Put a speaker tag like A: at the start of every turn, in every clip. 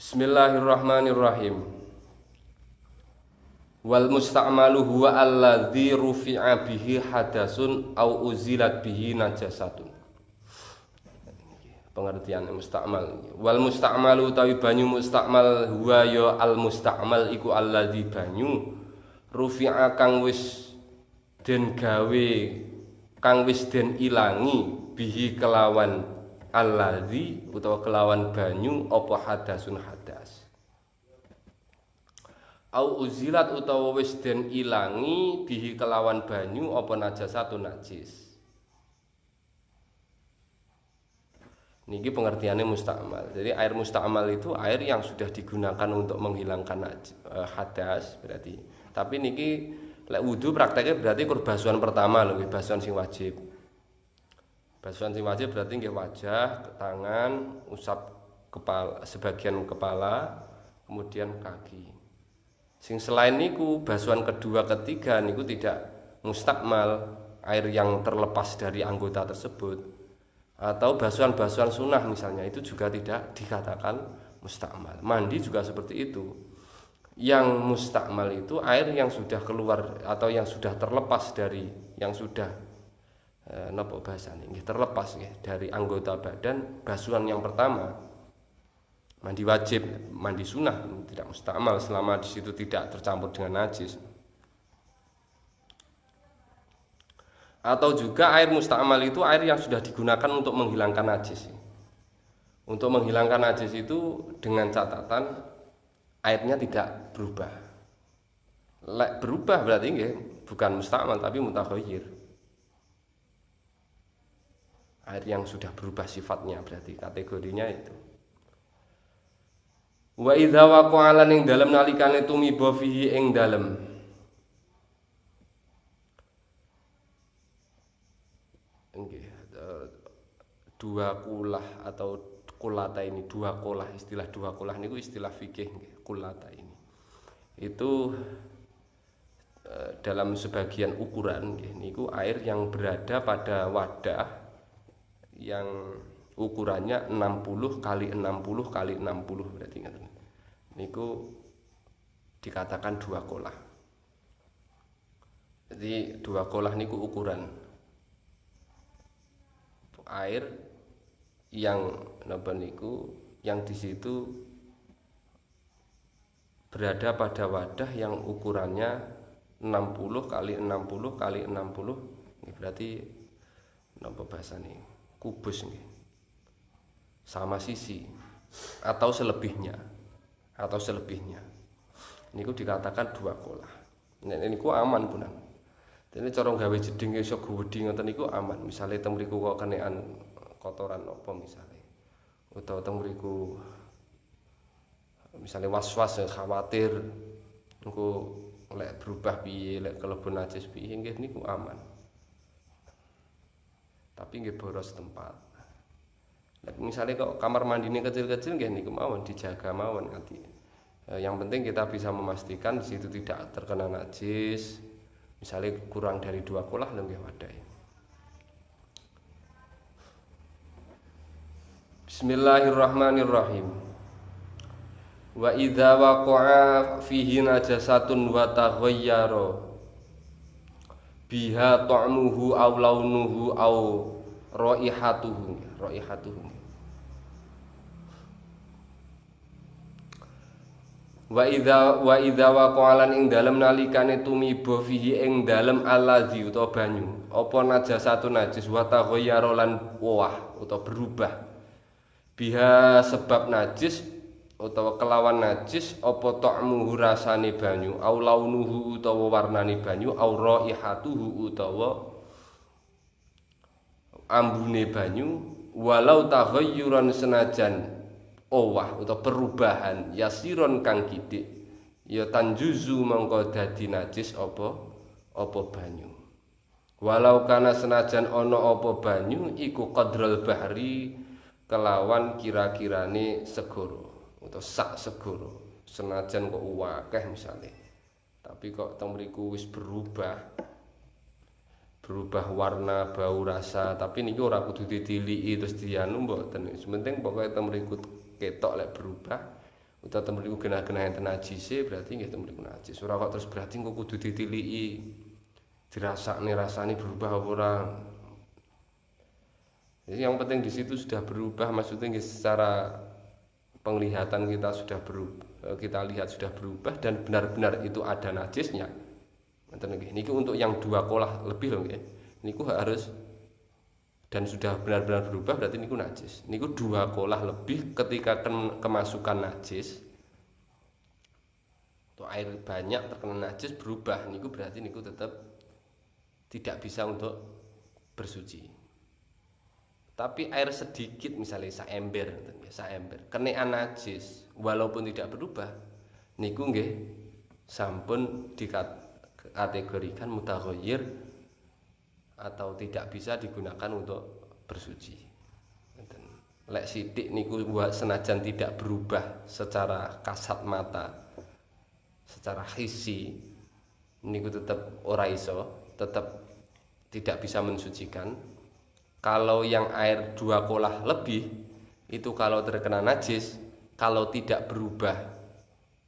A: Bismillahirrahmanirrahim. Wal musta'malu huwa alladzi rufi'a bihi hadasun au uzilat bihi najasatun. Pengertian musta'mal. Wal musta'malu utawi banyu musta'mal huwa ya al musta'mal iku alladzi banyu rufi'a kang wis den gawe kang wis den ilangi bihi kelawan alladzi utawa kelawan banyu apa hadasun hadas au uzilat utawa wis den ilangi bihi kelawan banyu apa najasatun najis. Niki pengertiannya musta'mal. Jadi air musta'mal itu air yang sudah digunakan untuk menghilangkan hadas berarti. Tapi niki lek wudu prakteknya berarti kur basuhan pertama lho, basuhan sing wajib. Basuhan sing wajib berarti nggih wajah, tangan, usap kepala, sebagian kepala, kemudian kaki. Sing selain niku basuhan kedua ketiga niku tidak mustakmal, air yang terlepas dari anggota tersebut. Atau basuhan-basuhan sunnah misalnya itu juga tidak dikatakan mustakmal. Mandi juga seperti itu. Yang mustakmal itu air yang sudah keluar atau yang sudah terlepas dari yang sudah napa bahasane nggih terlepas nggih dari anggota badan. Basuhan yang pertama mandi wajib, mandi sunnah tidak mustakmal selama di situ tidak tercampur dengan najis. Atau juga air mustakmal itu air yang sudah digunakan untuk menghilangkan najis. Untuk menghilangkan najis itu dengan catatan airnya tidak berubah. Lek berubah berarti nggih bukan mustakmal tapi mutaghayyir. Air yang sudah berubah sifatnya berarti kategorinya itu. Wa idza waqa'ala ing dalem nalikane tumiba fihi ing dalem nggih dua kulah atau kulata ini, dua kolah, istilah dua kolah niku istilah fikih nggih, kulata ini. Itu dalam sebagian ukuran nggih niku air yang berada pada wadah yang ukurannya 60 kali 60 kali 60 berarti ngaten. Niku dikatakan dua kolah. Jadi dua kolah niku ukuran air yang napa niku yang di situ berada pada wadah yang ukurannya 60 kali 60 kali 60. Ini berarti napa bahasane? Kubus nih, sama sisi atau selebihnya ini dikatakan dua kolah. Ini ku aman punan. Ini corong gawe jeding iso gede ngoten niku aman. Misalnya teng mriku kok kenekan kotoran apa misalnya, utawa teng mriku misalnya was-was khawatir niku lek berubah piye, lek kelebu najis piye nggih niku aman. Tapi nggih boros tempat. Nah, misalnya kok kamar mandinya kecil-kecil nggih niku mawon dijaga mawon nanti. Yang penting kita bisa memastikan di situ tidak terkena najis. Misalnya kurang dari dua kolah nggih wadai. Bismillahirrahmanirrahim. Wa idza waqa'a fihi najasatun wa taghayyara biha ta'muhu aw launuhu aw raihatuhu. Wa idza waqalan ing dalem nalikane tumiba fihi ing dalem allazi utawa banyu apa najasatun najis wa taghayyara lan wah utawa berubah biha sebab najis utawa kelawan najis apa ta'muhu rasane banyu au launuhu utawa warnane banyu au raihatuhu utawa ambune banyu walau taghayyuran senajan owah utawa perubahan yasiron kang kidik ya tanjuzu mangko dadi najis apa banyu walau kana senajan ana apa banyu iku qadral bahri kelawan kira-kirane segara atau sak segoro senajan kok akeh misalnya tapi kok teng mriku wis berubah warna bau rasa tapi niki ora kudu ditiliki terus dianu mboten penting pokoke teng mriku ketok lek berubah utawa ten mriku genah-genah enten najise berarti nggih ten mriku najis. Ora kok terus berarti kok kudu ditiliki dirasakne rasane berubah apa ora. Jadi yang penting di situ sudah berubah, maksudnya secara penglihatan kita sudah berubah, kita lihat sudah berubah dan benar-benar itu ada najisnya. Niku untuk yang 2 kolah lebih loh nggih. Niku harus dan sudah benar-benar berubah berarti niku najis. Niku 2 kolah lebih ketika kemasukan najis. Atau air banyak terkena najis berubah, niku berarti niku tetap tidak bisa untuk bersuci. Tapi air sedikit misalnya saember kena najis walaupun tidak berubah niku nggih sampun dikategorikan mutaghayyir atau tidak bisa digunakan untuk bersuci. Lek sithik niku senajan tidak berubah secara kasat mata, secara hissi niku tetap ora iso, tetap tidak bisa mensucikan. Kalau yang air 2 kolah lebih itu kalau terkena najis, kalau tidak berubah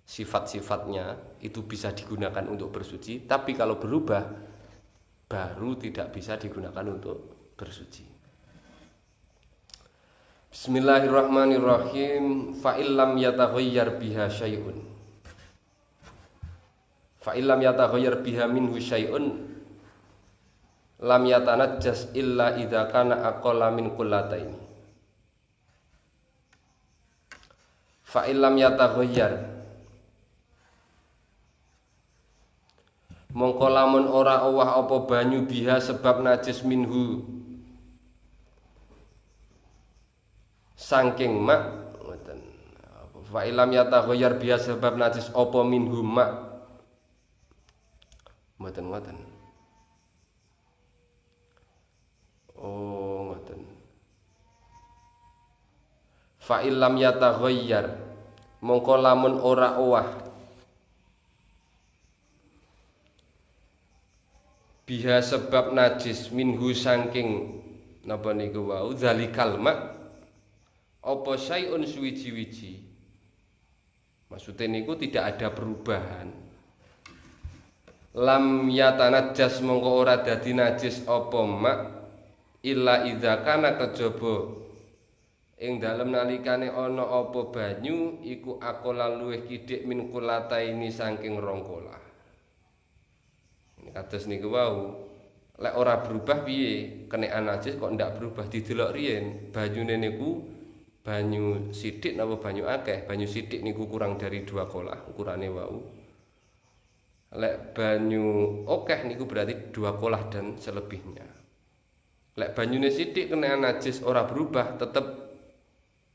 A: sifat-sifatnya itu bisa digunakan untuk bersuci, tapi kalau berubah baru tidak bisa digunakan untuk bersuci. Bismillahirrahmanirrahim. Fa illam yataghayyar biha syai'un. Fa illam yataghayyar biha minhu syai'un lam yatanajjas illa idza kana aqalla min qullataini. Fa illam yataghayyar mongko lamun ora owah apa banyu biha sebab najis minhu saking mak ngoten. Fa illam yataghayyar biha sebab najis apa minhu mak mboten. Oh ngoten. Fa illam yataghayyar mongko lamun ora owah biha sebab najis minhu saking napa niku wau zalikal mak apa syai'un suwiji-wiji. Maksudnya niku tidak ada perubahan. Lam yatanajjas mongko ora dadi najis apa mak illa idza kana kejaba ing dalem nalikane ana apa banyu iku akola luwih kidik min kulataini saking 2 kolah. Ini kados niku wau. Lek ora berubah piye? Kenekan najis kok ndak berubah didelok riyen. Banyune niku banyu sithik napa banyu akeh? Banyu sithik niku kurang dari 2 kolah ukurane wau. Lek banyu akeh niku berarti 2 kolah dan selebihnya. Lek banyune sithik kena najis ora berubah tetap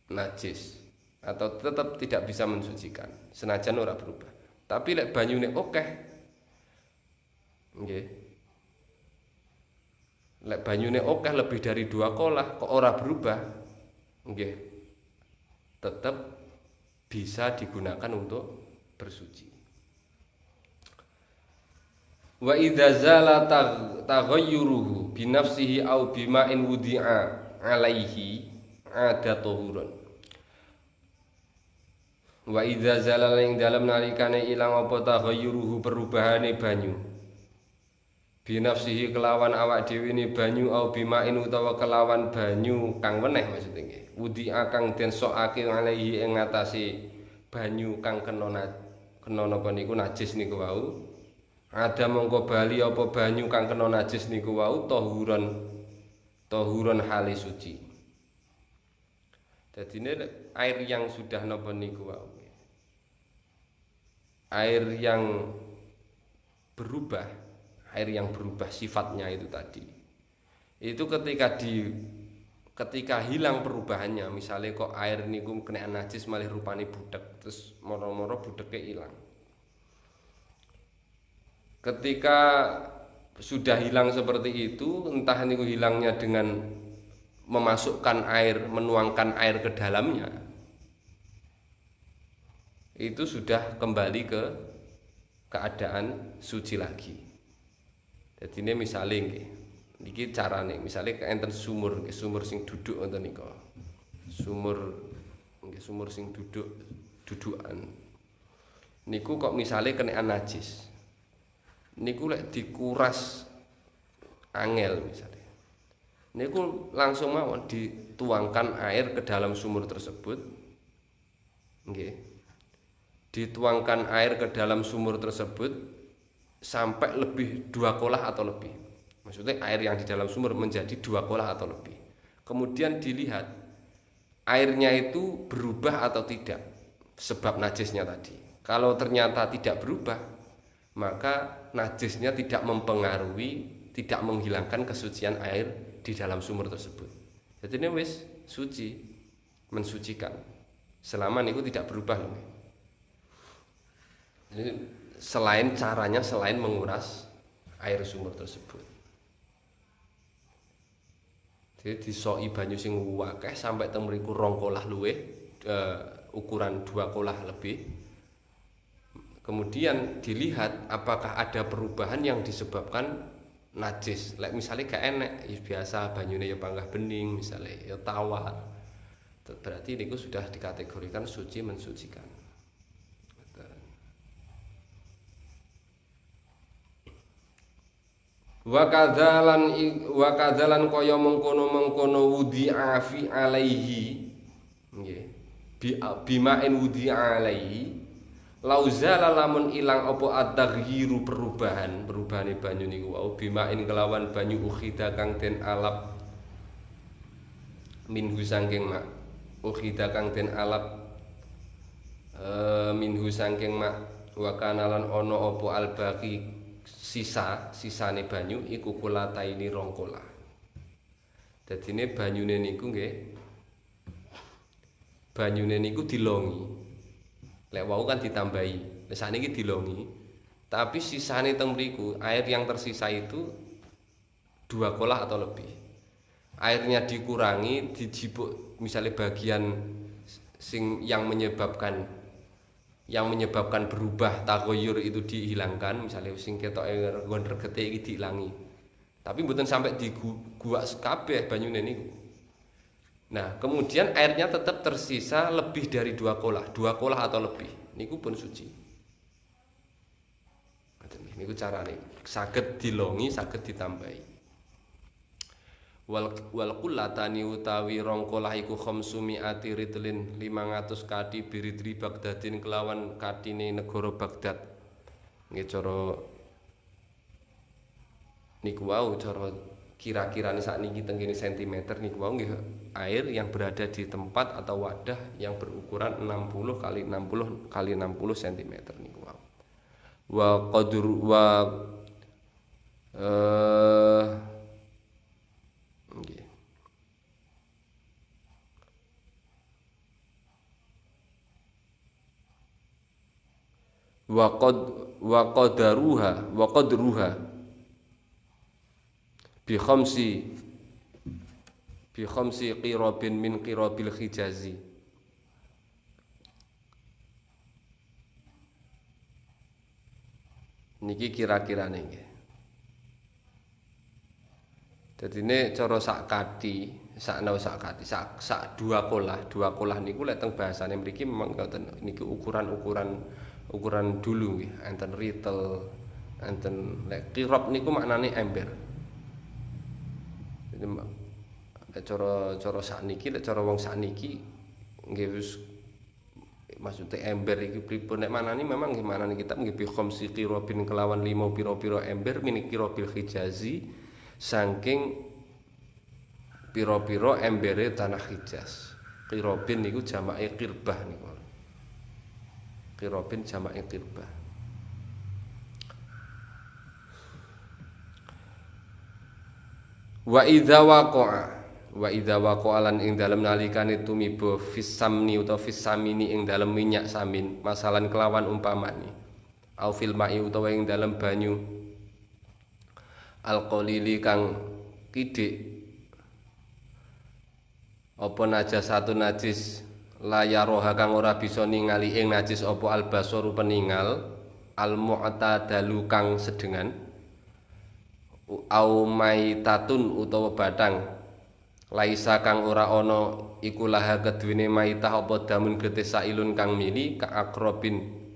A: najis atau tetap tidak bisa mensucikan senajan ora berubah. Tapi lek banyune akeh nggih. Lek banyune akeh lebih dari 2 kolah kok ora berubah nggih. Tetap bisa digunakan untuk bersuci. Wa idza zala taghayyuruhu bi nafsihi aw bima'in wudi'a alaihi ada tahurun. Wa idza zala ing dalem nalikane ilang apa taghayyuruhu perubahane banyu bi nafsihi kelawan awak dhewe ne banyu aw bima'in utawa kelawan banyu kang weneh maksudnya nggih wudi'a kang den sokake alaihi ing ngatasé banyu kang kena napa niku najis niku wau. Ada mongko bali apa banyu kang kena najis niku wau tahurun hale suci. Dadine air yang sudah napa niku wau. Air yang berubah sifatnya itu tadi. Itu ketika hilang perubahannya, misalnya kok air niku kena najis malih rupane budek terus moro-moro budeke ilang. Ketika sudah hilang seperti itu, entah niku hilangnya dengan memasukkan air, menuangkan air ke dalamnya, itu sudah kembali ke keadaan suci lagi. Jadi ini misalnya niki carane, misalnya enten sumur sing duduk wonten nika. Sumur sing duduk dudukan niku kok misalnya kena najis niku lek dikuras angel misalnya niku langsung mawon dituangkan air ke dalam sumur tersebut nggih dituangkan air ke dalam sumur tersebut sampai lebih 2 kolah atau lebih maksudnya air yang di dalam sumur menjadi 2 kolah atau lebih kemudian dilihat airnya itu berubah atau tidak sebab najisnya tadi kalau ternyata tidak berubah maka najisnya tidak mempengaruhi, tidak menghilangkan kesucian air di dalam sumur tersebut. Jadi ini wis suci, mensucikan. Selama niku tidak berubah loh. Jadi selain caranya selain menguras air sumur tersebut. Jadi disoi banyu sing akeh sampai teng mriku 2 kolah luwih ukuran 2 kolah lebih. Kemudian dilihat apakah ada perubahan yang disebabkan najis. Lek misalnya gak enek, ya biasa banyune ya panggah bening misalnya ya tawar. Berarti niku sudah dikategorikan suci mensucikan. Wa kadzalan kaya mengkono-mengkono wudi'a fi alaihi nggih bima'in wudi'a alaihi lauzala lamun ilang apa at-taghyiru perubahane banyu niku wau bimain kelawan banyu ukhida kang den alap minhu saking mak ukhida kang den alap minhu saking mak wa kanalan ana apa albaqi sisane banyu iku kulataini 2 kolah dadine banyune niku nggih banyune niku dilongi lek wau kan ditambahi. Lek sakniki dilongi. Tapi sisane teng mriku, air yang tersisa itu 2 kolah atau lebih. Airnya dikurangi, dijipuk misalnya bagian sing yang menyebabkan berubah tagoyur itu dihilangkan, misalnya sing ketoke nggon regete iki diilangi. Tapi mboten sampai diguak kabeh banyune niku. Nah, kemudian airnya tetap tersisa lebih dari 2 kolah atau lebih. Niku pun suci. Niku carane. Saged dilongi, saged ditambahi. Wal kullatani utawi 2 kolah iku khamsumi'ati ritlin 500 kati biridri Baghdadin kelawan katine negara Baghdad. Nggih cara niku wau cara kira-kirane sakniki tenggene sentimeter niku wau nggih air yang berada di tempat atau wadah yang berukuran 60 kali 60 kali 60 cm niku wau. Wa qadru wa nggih. Wa qadruha bi khamsi qirabin min qirabil Hijazi. Niki kira-kirane nggih. Dadine cara sak 2 kolah niku lek teng bahasane mriki memang ngoten niki ukuran dulu nggih, enten ritel, enten lek qirab niku maknane ember. Cara sakniki lek cara wong sakniki nggih wis maksudnya ember iki pripun nek manani memang nggih manani kitab nggih bi khamsi qirabin kelawan 5 pira-pira ember min qirabil Hijazi saking pira-pira embere tanah Hijaz. Qirabin niku jamake qirbah niku. Qirabin jamake qirbah. Wa idza waqa'a lan ing dalem nalikane tumiba fisamni utawa fisamini ing dalem minyak samin masalan kelawan umpamane au fil ma'i utawa ing dalem banyu alqalili kang kidik apa najasatun najis layaroha kang ora bisa ningali ing najis apa albasaru peningal almu'tadalu kang sedengan au maitatun utawa batang laisa kang ora ana iku laha keduwene maitah apa damun getih sailun kang mili ka akrobin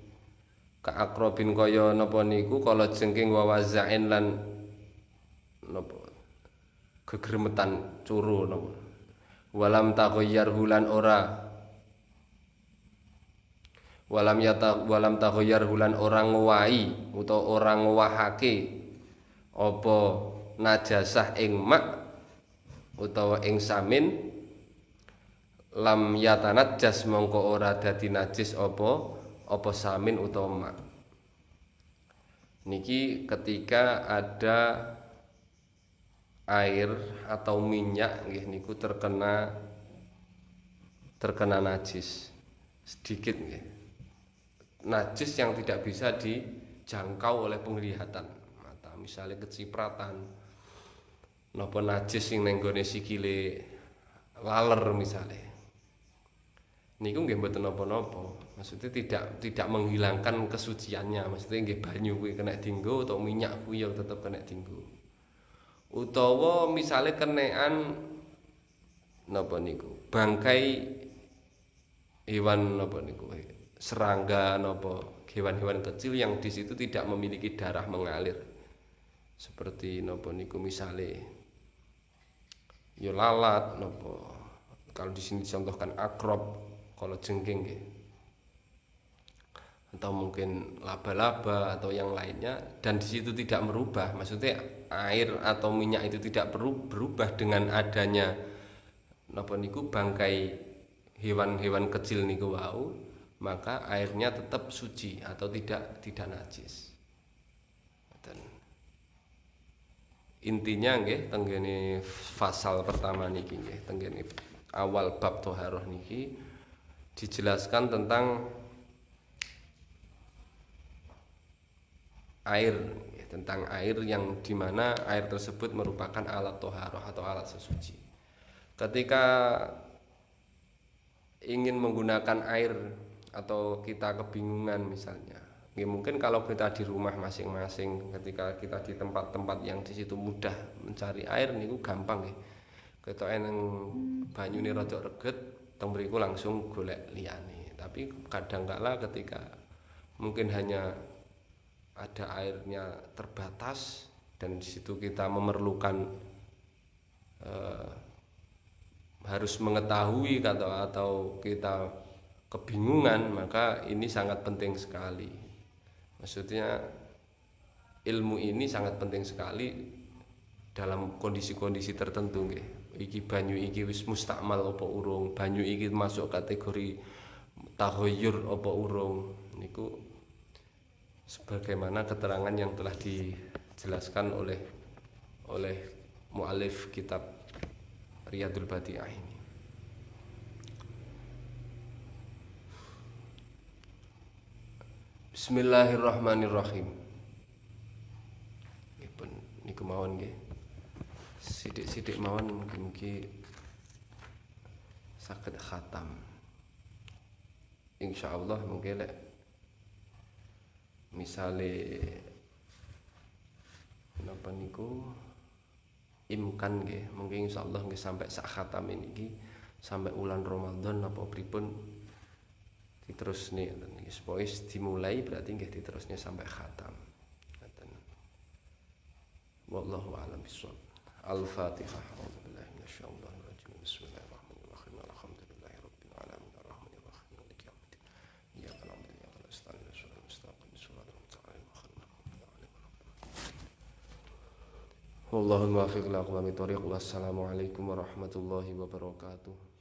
A: kaya napa niku kala jengking wawazain lan napa gegremetan curu napa walam taghayyar hulan ora walam taghayyar hulan ora ngowahi utawa ora ngowahake apa najasah ing mak utawa ing samin lam yatanajjas mongko ora dadi najis apa samin utawa mak. Niki ketika ada air atau minyak nggih niku terkena najis sedikit nggih. Najis yang tidak bisa dijangkau oleh penglihatan mata, misalnya kecipratan napa najis sing ning gone sikile laler misalnya. Niku nggih mboten napa-napa. Maksudnya tidak menghilangkan kesuciannya. Maksudnya nggih banyu kuwi kena dienggo atau minyak kuwi ya tetep kena dienggo. Utawa misalnya kenean napa niku? Bangkai hewan napa niku? Serangga napa hewan-hewan kecil yang di situ tidak memiliki darah mengalir. Seperti napa niku misale ya lalat napa. Kalau di sini dicontohkan akrob, kalau jengking nggih. Atau mungkin laba-laba atau yang lainnya dan di situ tidak merubah. Maksudnya air atau minyak itu tidak perlu berubah dengan adanya napa niku bangkai hewan-hewan kecil niku wau, maka airnya tetap suci atau tidak najis. Dan intinya nggih tenggene pasal pertama niki nggih tenggene awal bab thaharah niki dijelaskan tentang air, tentang air yang dimana air tersebut merupakan alat thaharah atau alat sesuci. Ketika ingin menggunakan air atau kita kebingungan misalnya, ya mungkin kalau kita di rumah masing-masing, ketika kita di tempat-tempat yang di situ mudah mencari air niku gampang nggih. Ketok eneng banyune rada reget, teng mriku langsung golek liyane. Tapi kadangkala ketika mungkin hanya ada airnya terbatas dan di situ kita memerlukan harus mengetahui atau kita kebingungan, maka ini sangat penting sekali. Maksudnya ilmu ini sangat penting sekali dalam kondisi-kondisi tertentu nggih. Iki banyu iki wis mustakmal apa urung, banyu iki masuk kategori taghayyur apa urung, niku sebagaimana keterangan yang telah dijelaskan oleh muallif kitab Riyadul Badi'ah ini. Bismillahirrahmanirrahim. Niku mawon nggih. Sidik-sidik mawon mugi-mugi saged khatam. Insyaallah mungkin lek misale napa niku imkan nggih, mungkin insyaallah nggih sampai sak khatam niki sampai bulan Ramadan napa pripun diterusne niki supaya dimulai berarti nggih diterusnya sampai khatam. Wallahu a'lam bishawab. Al-Fatihah. A'udzubillahi minasyaitonir rajim. Bismillahirrahmanirrahim. Alhamdulillahi rabbil alamin. Arrahmanir rahim. Maliki yaumiddin. Iyyaka na'budu wa iyyaka nasta'in. Ihdinas siratal mustaqim. Wallahul muwaffiq ila aqwamit thoriq. Wassalamu alaikum warahmatullahi wabarakatuh.